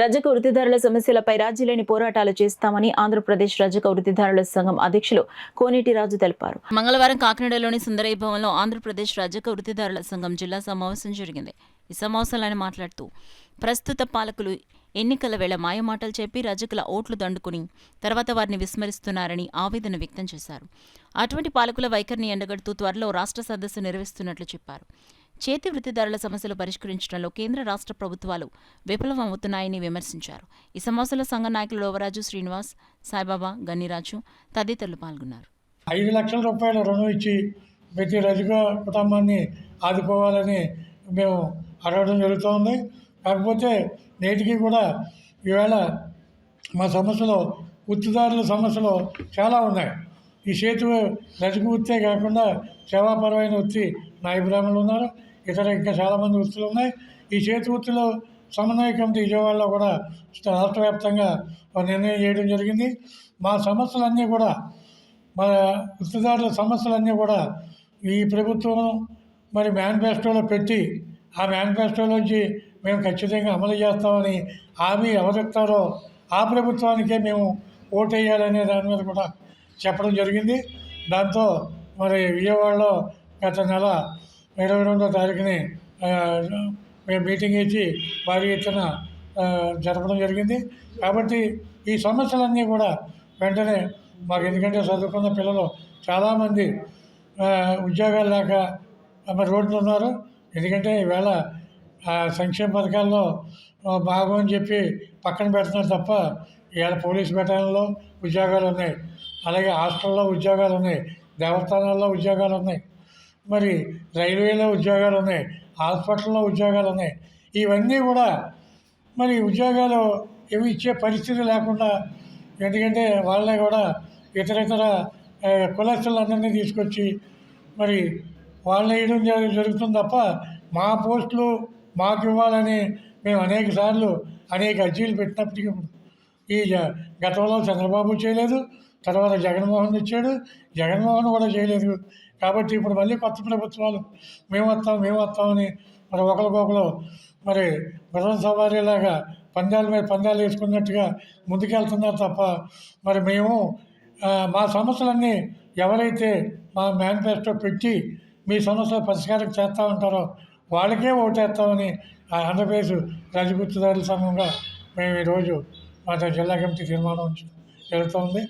రజక వృత్తిదారుల సమస్యలపై రాజీలేని పోరాటాలు చేస్తామని ఆంధ్రప్రదేశ్ రజక వృత్తిదారుల సంఘం అధ్యక్షులు కోనేటి రాజు తెలిపారు. మంగళవారం కాకినాడలోని సుందరయ్య భవన్లో ఆంధ్రప్రదేశ్ రజక వృత్తిదారుల సంఘం జిల్లా సమావేశం జరిగింది. ఈ సమావేశంలో ఆయన మాట్లాడుతూ, ప్రస్తుత పాలకులు ఎన్నికల వేళ మాయమాటలు చెప్పి రజకుల ఓట్లు దండుకుని తర్వాత వారిని విస్మరిస్తున్నారని ఆవేదన వ్యక్తం చేశారు. అటువంటి పాలకుల వైఖరిని ఎండగడుతూ త్వరలో రాష్ట్ర సదస్సు నిర్వహిస్తున్నట్లు చెప్పారు. చేతి వృత్తిదారుల సమస్యలు పరిష్కరించడంలో కేంద్ర రాష్ట్ర ప్రభుత్వాలు విఫలమవుతున్నాయని విమర్శించారు. ఈ సమావేశంలో సంఘ నాయకులు లోవరాజు శ్రీనివాస్, సాయిబాబా, గన్నిరాజు తదితరులు పాల్గొన్నారు. 5 లక్షల రూపాయల రుణం ఇచ్చి ప్రతి రజక కుటుంబాన్ని ఆదుకోవాలని మేము అడగడం జరుగుతోంది. కాకపోతే నేటికి కూడా ఈవేళ మా సమస్యలు వృత్తిదారుల సమస్యలు చాలా ఉన్నాయి. ఈ చేతి రజక వృత్తే కాకుండా సేవాపరమైన వృత్తి నాయ బ్రాహ్మణులు ఉన్నారు, ఇతర ఇంకా చాలామంది వృత్తులు ఉన్నాయి. ఈ చేతి వృత్తిలో సమన్వయ కమిటీ విజయవాడలో కూడా రాష్ట్ర వ్యాప్తంగా నిర్ణయం చేయడం జరిగింది. మా సమస్యలన్నీ కూడా, మన వృత్తిదారుల సమస్యలన్నీ కూడా ఈ ప్రభుత్వం మరి మేనిఫెస్టోలో పెట్టి, ఆ మేనిఫెస్టోలోంచి మేము ఖచ్చితంగా అమలు చేస్తామని హామీ ఎవరిస్తారో ఆ ప్రభుత్వానికే మేము ఓటేయాలనే దాని మీద కూడా చెప్పడం జరిగింది. దాంతో మరి విజయవాడలో గత నెల 22వ తారీఖుని మేము మీటింగ్ ఇచ్చి భారీ ఎత్తున జరపడం జరిగింది. కాబట్టి ఈ సమస్యలన్నీ కూడా వెంటనే మాకు, ఎందుకంటే చదువుకున్న పిల్లలు చాలామంది ఉద్యోగాలు లేక మరి రోడ్లు ఉన్నారు. ఎందుకంటే ఈవేళ సంక్షేమ పథకాల్లో భాగం అని చెప్పి పక్కన పెడుతున్నారు తప్ప, ఇవాళ పోలీస్ బెటాలియన్లో ఉద్యోగాలు ఉన్నాయి, అలాగే హాస్టల్లో ఉద్యోగాలు ఉన్నాయి, దేవస్థానాల్లో ఉద్యోగాలు ఉన్నాయి, మరి రైల్వేలో ఉద్యోగాలు ఉన్నాయి, హాస్పిటల్లో ఉద్యోగాలు ఉన్నాయి. ఇవన్నీ కూడా మరి ఉద్యోగాలు ఇవి ఇచ్చే పరిస్థితి లేకుండా, ఎందుకంటే వాళ్ళే కూడా ఇతర కులస్తులందరినీ తీసుకొచ్చి మరి వాళ్ళని వేయడం జరుగుతుంది తప్ప, మా పోస్టులు మాకు ఇవ్వాలని మేము అనేక సార్లు అనేక అర్జీలు పెట్టినప్పటికీ ఈ గతంలో చంద్రబాబు చేయలేదు, తర్వాత జగన్మోహన్ ఇచ్చాడు, జగన్మోహన్ కూడా చేయలేదు. కాబట్టి ఇప్పుడు మళ్ళీ కొత్త ప్రభుత్వాలు మేము వస్తామని మరి ఒకరికొకరు మరి గుర్రం సవారీలాగా పందాల మీద పందాలు వేసుకున్నట్టుగా ముందుకెళ్తున్నారు తప్ప, మరి మేము మా సమస్యలన్నీ ఎవరైతే మా మేనిఫెస్టో పెట్టి మీ సమస్యలు పరిష్కారం చేస్తూ ఉంటారో వాళ్ళకే ఓటేస్తామని ఆంధ్రప్రదేశ్ రజక వృత్తిదారుల సంఘంగా మేము ఈరోజు మా జిల్లా కమిటీ తీర్మానం జరుగుతుంది.